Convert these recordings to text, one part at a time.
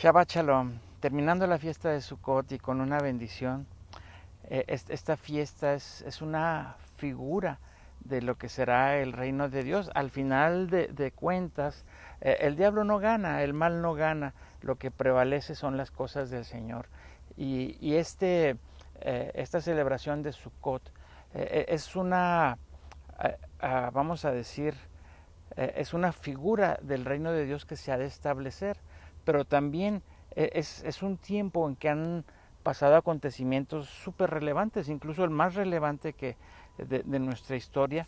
Shabbat Shalom. Terminando la fiesta de Sukkot y con una bendición, esta fiesta es una figura de lo que será el reino de Dios. Al final de cuentas, el diablo no gana, el mal no gana, lo que prevalece son las cosas del Señor. Y esta celebración de Sukkot es una, vamos a decir, es una figura del reino de Dios que se ha de establecer, pero también es un tiempo en que han pasado acontecimientos súper relevantes, incluso el más relevante de nuestra historia,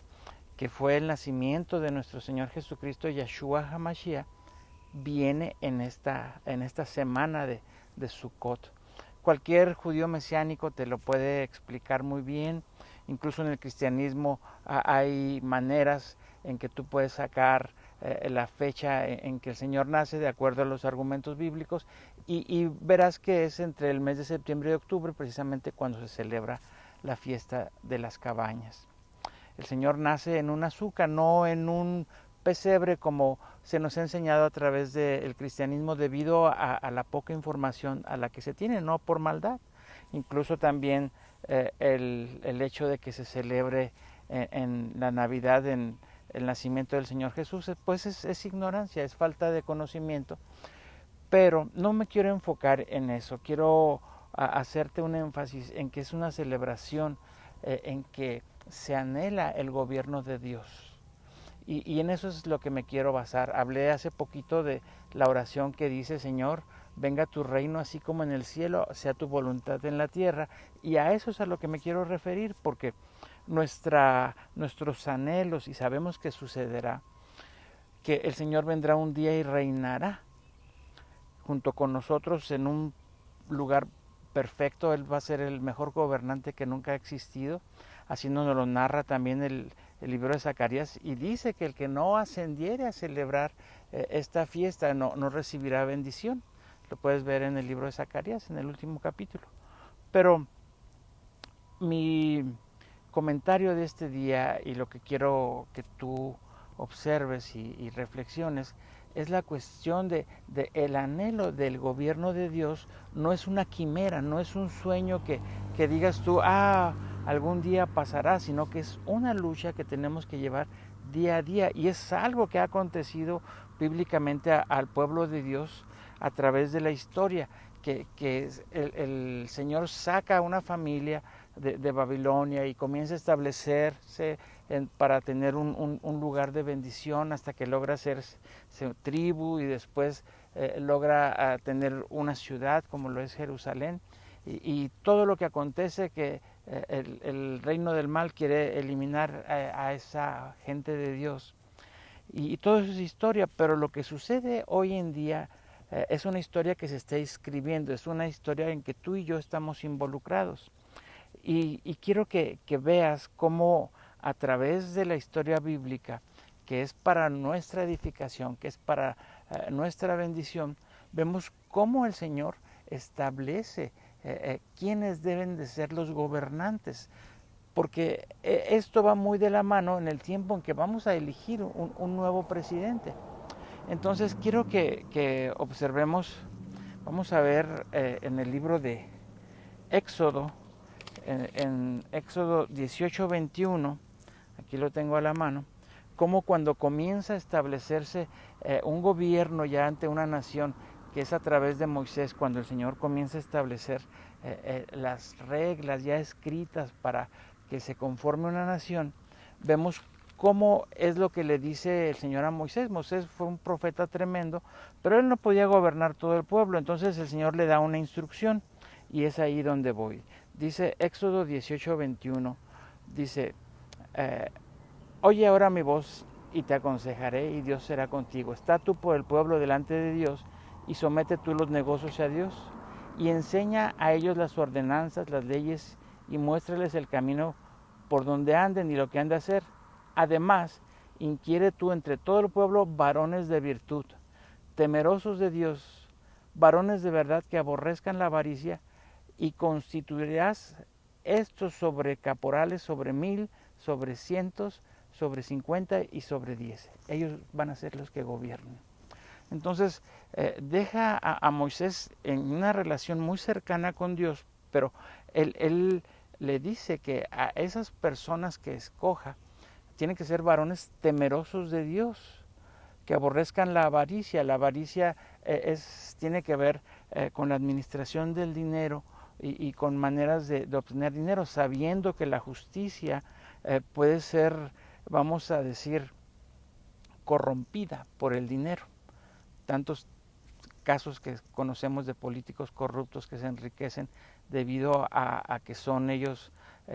que fue el nacimiento de nuestro Señor Jesucristo, Yeshua HaMashiach, viene en esta semana de Sukkot. Cualquier judío mesiánico te lo puede explicar muy bien. Incluso en el cristianismo hay maneras en que tú puedes sacar la fecha en que el Señor nace de acuerdo a los argumentos bíblicos y verás que es entre el mes de septiembre y octubre precisamente cuando se celebra la fiesta de las cabañas. El Señor nace en un azúcar, no en un pesebre como se nos ha enseñado a través del cristianismo debido a la poca información a la que se tiene, no por maldad. Incluso también el hecho de que se celebre en la Navidad, en el nacimiento del Señor Jesús, pues es ignorancia, es falta de conocimiento. Pero no me quiero enfocar en eso, quiero hacerte un énfasis en que es una celebración en que se anhela el gobierno de Dios. Y en eso es lo que me quiero basar. Hablé hace poquito de la oración que dice: Señor, venga tu reino así como en el cielo, sea tu voluntad en la tierra. Y a eso es a lo que me quiero referir, porque nuestros anhelos, y sabemos que sucederá, que el Señor vendrá un día y reinará junto con nosotros en un lugar perfecto. Él va a ser el mejor gobernante que nunca ha existido. Así nos lo narra también el libro de Zacarías, y dice que el que no ascendiere a celebrar esta fiesta no recibirá bendición. Lo puedes ver en el libro de Zacarías, en el último capítulo. Pero mi comentario de este día y lo que quiero que tú observes y reflexiones es la cuestión de el anhelo del gobierno de Dios. No es una quimera, no es un sueño que digas tú, algún día pasará, sino que es una lucha que tenemos que llevar día a día, y es algo que ha acontecido bíblicamente al pueblo de Dios a través de la historia, que el Señor saca a una familia de Babilonia y comienza a establecerse para tener un lugar de bendición hasta que logra hacerse tribu, y después logra tener una ciudad como lo es Jerusalén, y todo lo que acontece que el reino del mal quiere eliminar a esa gente de Dios, y todo eso es historia. Pero lo que sucede hoy en día es una historia que se está escribiendo, es una historia en que tú y yo estamos involucrados. Y quiero que veas cómo a través de la historia bíblica, que es para nuestra edificación, que es para nuestra bendición, vemos cómo el Señor establece quiénes deben de ser los gobernantes. Porque esto va muy de la mano en el tiempo en que vamos a elegir un nuevo presidente. Entonces quiero que observemos, vamos a ver en el libro de Éxodo, en Éxodo 18:21, aquí lo tengo a la mano, como cuando comienza a establecerse un gobierno ya ante una nación, que es a través de Moisés, cuando el Señor comienza a establecer las reglas ya escritas para que se conforme una nación. Vemos cómo es lo que le dice el Señor a Moisés. Moisés fue un profeta tremendo, pero él no podía gobernar todo el pueblo. Entonces el Señor le da una instrucción, y es ahí donde voy. Dice Éxodo 18:21, dice, oye ahora mi voz y te aconsejaré, y Dios será contigo. Está tú por el pueblo delante de Dios, y somete tú los negocios a Dios, y enseña a ellos las ordenanzas, las leyes, y muéstrales el camino por donde anden y lo que han de hacer. Además, inquiere tú entre todo el pueblo varones de virtud, temerosos de Dios, varones de verdad que aborrezcan la avaricia, y constituirás estos sobre caporales, sobre 1000, sobre cientos, sobre 50 y sobre 10. Ellos van a ser los que gobiernen. Entonces deja a Moisés en una relación muy cercana con Dios, pero él le dice que a esas personas que escoja tienen que ser varones temerosos de Dios, que aborrezcan la avaricia. La avaricia tiene que ver con la administración del dinero y con maneras de obtener dinero, sabiendo que la justicia puede ser, vamos a decir, corrompida por el dinero. Tantos casos que conocemos de políticos corruptos que se enriquecen debido a que son ellos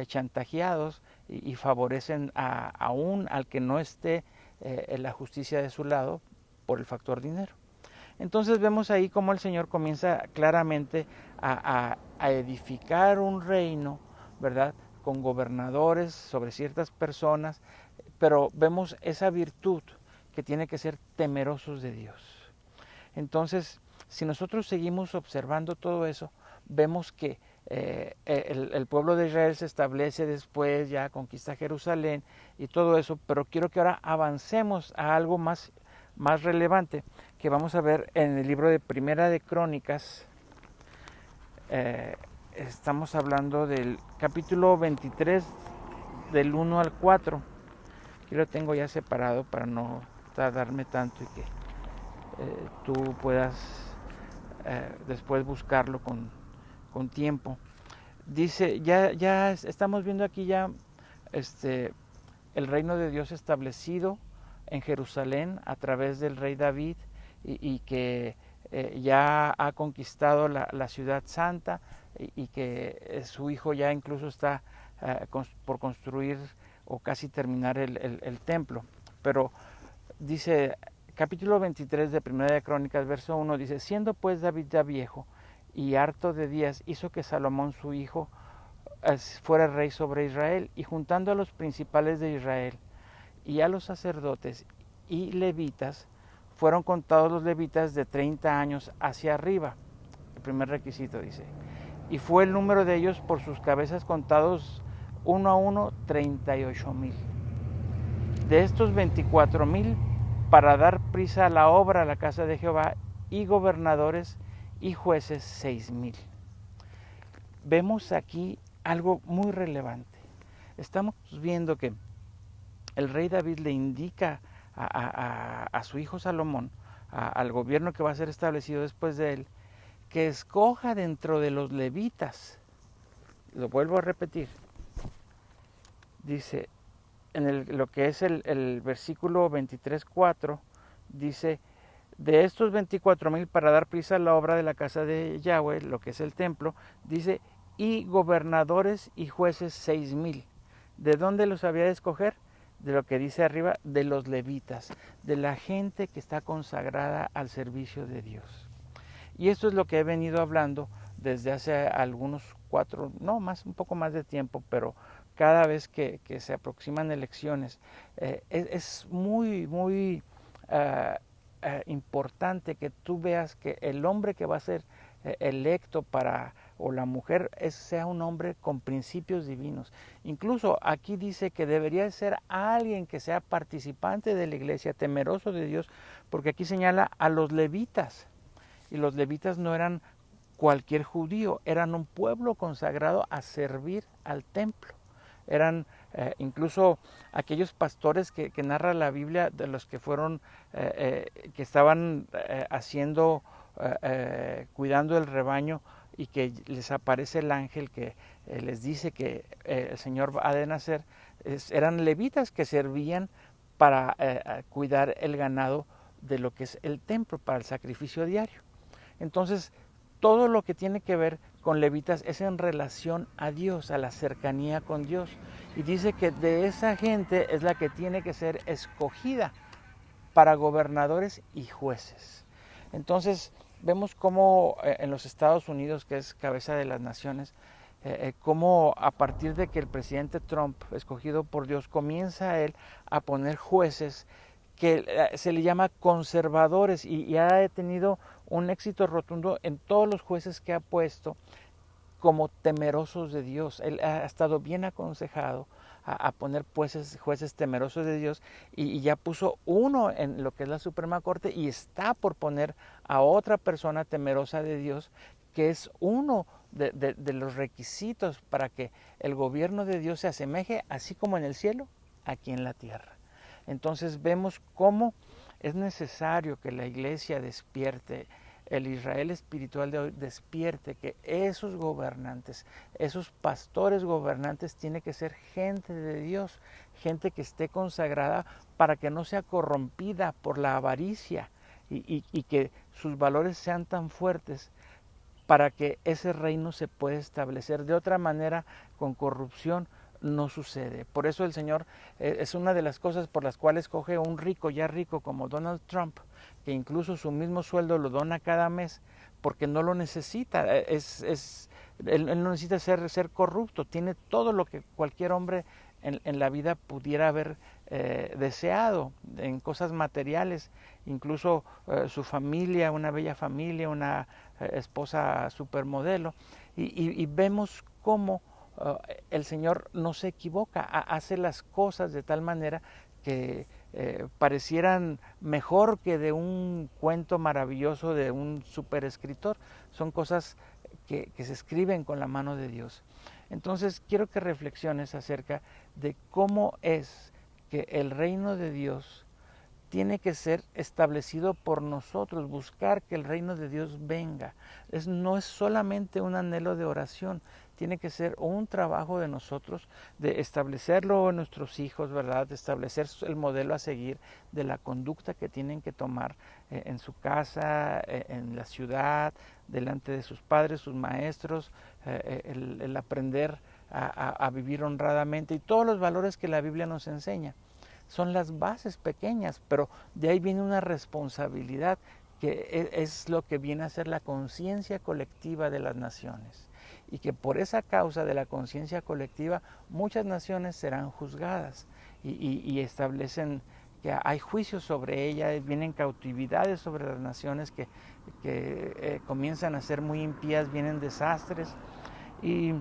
chantajeados y favorecen aún al que no esté en la justicia de su lado por el factor dinero. Entonces vemos ahí cómo el Señor comienza claramente a edificar un reino, ¿verdad?, con gobernadores sobre ciertas personas, pero vemos esa virtud que tiene que ser temerosos de Dios. Entonces, si nosotros seguimos observando todo eso, vemos que el pueblo de Israel se establece después, ya conquista Jerusalén y todo eso, pero quiero que ahora avancemos a algo más relevante que vamos a ver en el libro de Primera de Crónicas. Estamos hablando del capítulo 23, del 1 al 4. Aquí lo tengo ya separado para no tardarme tanto y que tú puedas después buscarlo con tiempo. Dice, ya estamos viendo aquí ya el reino de Dios establecido en Jerusalén a través del rey David y que ya ha conquistado la ciudad santa y que su hijo ya incluso está por construir o casi terminar el templo. Pero dice, capítulo 23 de Primera de Crónicas, verso 1, dice, siendo pues David ya viejo y harto de días, hizo que Salomón su hijo fuera rey sobre Israel, y juntando a los principales de Israel y a los sacerdotes y levitas, fueron contados los levitas de 30 años hacia arriba. El primer requisito dice, y fue el número de ellos por sus cabezas contados uno a uno 38,000. De estos 24,000 para dar prisa a la obra a la casa de Jehová, y gobernadores y jueces 6,000. Vemos aquí algo muy relevante. Estamos viendo que el rey David le indica a su hijo Salomón, al gobierno que va a ser establecido después de él, que escoja dentro de los levitas. Lo vuelvo a repetir. Dice, lo que es el versículo 23:4, dice, de estos 24,000 para dar prisa a la obra de la casa de Yahweh, lo que es el templo, dice, y gobernadores y jueces 6,000. ¿De dónde los había de escoger? De lo que dice arriba, de los levitas, de la gente que está consagrada al servicio de Dios. Y esto es lo que he venido hablando desde hace algunos un poco más de tiempo, pero cada vez que se aproximan elecciones, es muy, muy importante que tú veas que el hombre que va a ser electo o la mujer sea un hombre con principios divinos. Incluso aquí dice que debería ser alguien que sea participante de la iglesia, temeroso de Dios, porque aquí señala a los levitas, y los levitas no eran cualquier judío, eran un pueblo consagrado a servir al templo. Eran incluso aquellos pastores que narra la Biblia, de los que fueron, que estaban cuidando el rebaño, y que les aparece el ángel que les dice que el Señor ha de nacer. Eran levitas que servían para cuidar el ganado de lo que es el templo, para el sacrificio diario. Entonces, todo lo que tiene que ver con levitas es en relación a Dios, a la cercanía con Dios. Y dice que de esa gente es la que tiene que ser escogida para gobernadores y jueces. Entonces, vemos cómo en los Estados Unidos, que es cabeza de las naciones, cómo a partir de que el presidente Trump, escogido por Dios, comienza él a poner jueces que se le llama conservadores, y ha tenido un éxito rotundo en todos los jueces que ha puesto como temerosos de Dios. Él ha estado bien aconsejado, a poner jueces temerosos de Dios y ya puso uno en lo que es la Suprema Corte y está por poner a otra persona temerosa de Dios, que es uno de los requisitos para que el gobierno de Dios se asemeje, así como en el cielo, aquí en la tierra. Entonces vemos cómo es necesario que la iglesia despierte, el Israel espiritual de hoy despierte, que esos gobernantes, esos pastores gobernantes tienen que ser gente de Dios, gente que esté consagrada para que no sea corrompida por la avaricia y que sus valores sean tan fuertes para que ese reino se pueda establecer. De otra manera, con corrupción no sucede. Por eso el Señor es una de las cosas por las cuales coge un rico, ya rico como Donald Trump, que incluso su mismo sueldo lo dona cada mes, porque no lo necesita. Él no necesita ser corrupto, tiene todo lo que cualquier hombre en la vida pudiera haber deseado, en cosas materiales, incluso su familia, una bella familia, una esposa supermodelo, y vemos cómo el Señor no se equivoca, hace las cosas de tal manera que parecieran mejor que de un cuento maravilloso de un superescritor. Son cosas que se escriben con la mano de Dios. Entonces quiero que reflexiones acerca de cómo es que el reino de Dios tiene que ser establecido por nosotros, buscar que el reino de Dios venga. No es solamente un anhelo de oración, tiene que ser un trabajo de nosotros, de establecerlo en nuestros hijos, ¿verdad? De establecer el modelo a seguir de la conducta que tienen que tomar en su casa, en la ciudad, delante de sus padres, sus maestros, el aprender a vivir honradamente y todos los valores que la Biblia nos enseña. Son las bases pequeñas, pero de ahí viene una responsabilidad que es lo que viene a ser la conciencia colectiva de las naciones. Y que por esa causa de la conciencia colectiva muchas naciones serán juzgadas y establecen que hay juicios sobre ellas, vienen cautividades sobre las naciones que comienzan a ser muy impías, vienen desastres. Y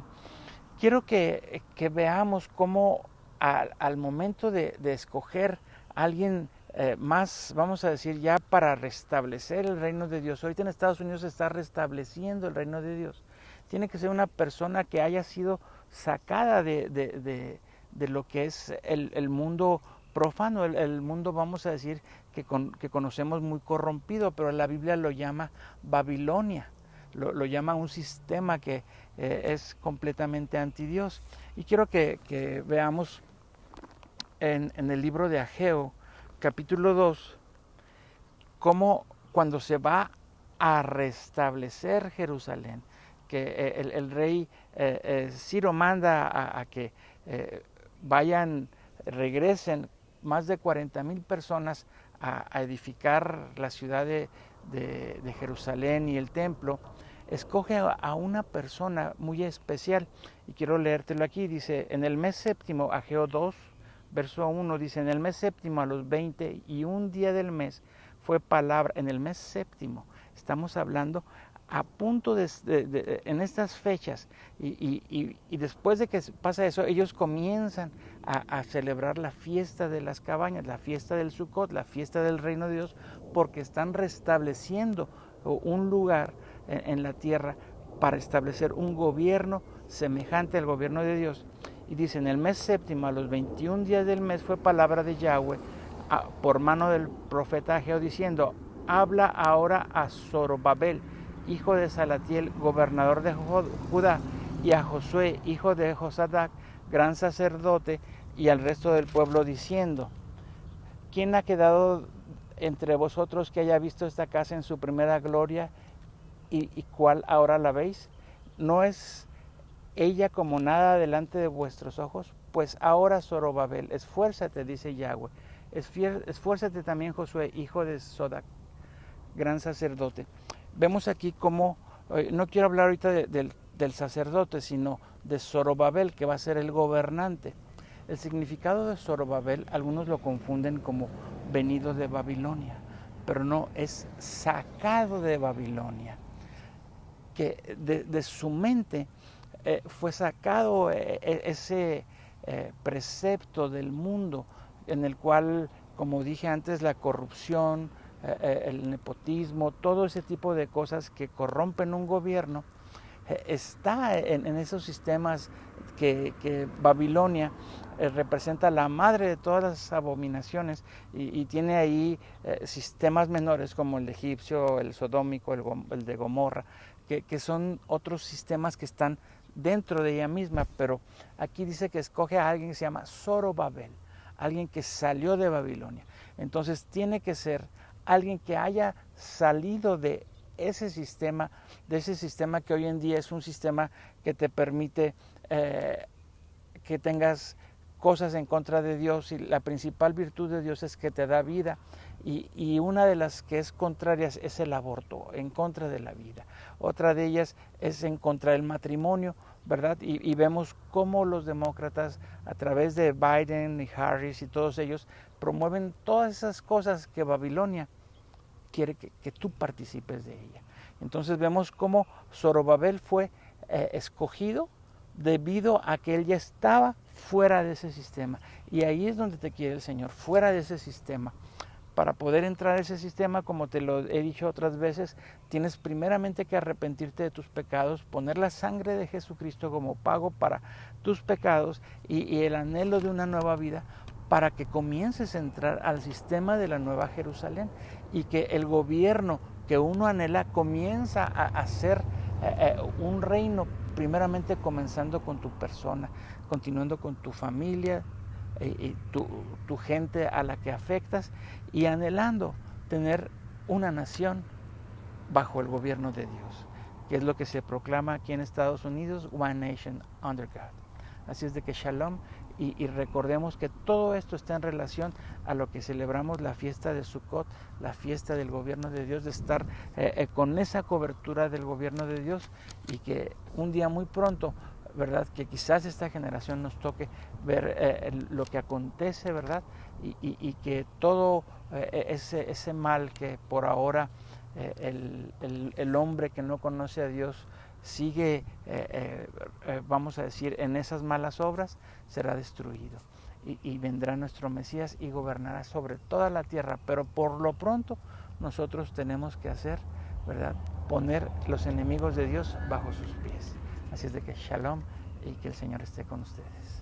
quiero que veamos cómo al momento de escoger a alguien más, vamos a decir, ya para restablecer el reino de Dios. Ahorita en Estados Unidos se está restableciendo el reino de Dios. Tiene que ser una persona que haya sido sacada de lo que es el mundo profano, el mundo, vamos a decir, que conocemos muy corrompido, pero la Biblia lo llama Babilonia. Lo llama un sistema que es completamente anti Dios. Y quiero que veamos en el libro de Ageo, capítulo 2, cómo cuando se va a restablecer Jerusalén, que el rey Ciro manda a que regresen más de 40,000 personas a edificar la ciudad de Jerusalén y el templo. Escoge a una persona muy especial y quiero leértelo aquí. Dice, en el mes séptimo, Ageo 2, verso 1, dice, en el mes séptimo a los 21 días del mes fue palabra, en el mes séptimo, estamos hablando a punto en estas fechas y después de que pasa eso, ellos comienzan a celebrar la fiesta de las cabañas, la fiesta del Sucot, la fiesta del reino de Dios, porque están restableciendo un lugar en la tierra para establecer un gobierno semejante al gobierno de Dios. Y dice, en el mes séptimo, a los 21 días del mes, fue palabra de Yahweh por mano del profeta Ageo, diciendo, habla ahora a Zorobabel, hijo de Salatiel, gobernador de Judá, y a Josué, hijo de Josadac, gran sacerdote, y al resto del pueblo, diciendo, ¿quién ha quedado entre vosotros que haya visto esta casa en su primera gloria y cuál ahora la veis? ¿No es ella como nada delante de vuestros ojos? Pues ahora, Zorobabel, esfuérzate, dice Yahweh, esfuérzate también, Josué, hijo de Sodac, gran sacerdote. Vemos aquí cómo, no quiero hablar ahorita del sacerdote, sino de Zorobabel, que va a ser el gobernante. El significado de Zorobabel, algunos lo confunden como venido de Babilonia, pero no, es sacado de Babilonia, que de su mente fue sacado ese precepto del mundo, en el cual, como dije antes, la corrupción, el nepotismo, todo ese tipo de cosas que corrompen un gobierno, está en esos sistemas que Babilonia representa la madre de todas las abominaciones y tiene ahí sistemas menores como el egipcio, el sodómico, el de Gomorra, que son otros sistemas que están dentro de ella misma, pero aquí dice que escoge a alguien que se llama Zorobabel, alguien que salió de Babilonia. Entonces tiene que ser alguien que haya salido de ese sistema que hoy en día es un sistema que te permite que tengas cosas en contra de Dios, y la principal virtud de Dios es que te da vida, y una de las que es contrarias es el aborto, en contra de la vida. Otra de ellas es en contra del matrimonio, ¿verdad? Y vemos cómo los demócratas, a través de Biden y Harris y todos ellos, promueven todas esas cosas que Babilonia quiere que tú participes de ella. Entonces vemos cómo Zorobabel fue escogido debido a que él ya estaba fuera de ese sistema. Y ahí es donde te quiere el Señor, fuera de ese sistema. Para poder entrar a ese sistema, como te lo he dicho otras veces, tienes primeramente que arrepentirte de tus pecados, poner la sangre de Jesucristo como pago para tus pecados y el anhelo de una nueva vida, para que comiences a entrar al sistema de la Nueva Jerusalén y que el gobierno que uno anhela comienza a ser un reino, primeramente comenzando con tu persona, continuando con tu familia, y tu gente a la que afectas, y anhelando tener una nación bajo el gobierno de Dios, que es lo que se proclama aquí en Estados Unidos, One Nation Under God. Así es de que Shalom, y recordemos que todo esto está en relación a lo que celebramos, la fiesta de Sukkot, la fiesta del gobierno de Dios, de estar con esa cobertura del gobierno de Dios, y que un día muy pronto, ¿verdad?, que quizás esta generación nos toque ver lo que acontece, ¿verdad?, y que todo ese mal que por ahora el hombre que no conoce a Dios sigue, vamos a decir, en esas malas obras, será destruido. Y vendrá nuestro Mesías y gobernará sobre toda la tierra. Pero por lo pronto nosotros tenemos que hacer, ¿verdad?, poner los enemigos de Dios bajo sus pies. Así es de que Shalom, y que el Señor esté con ustedes.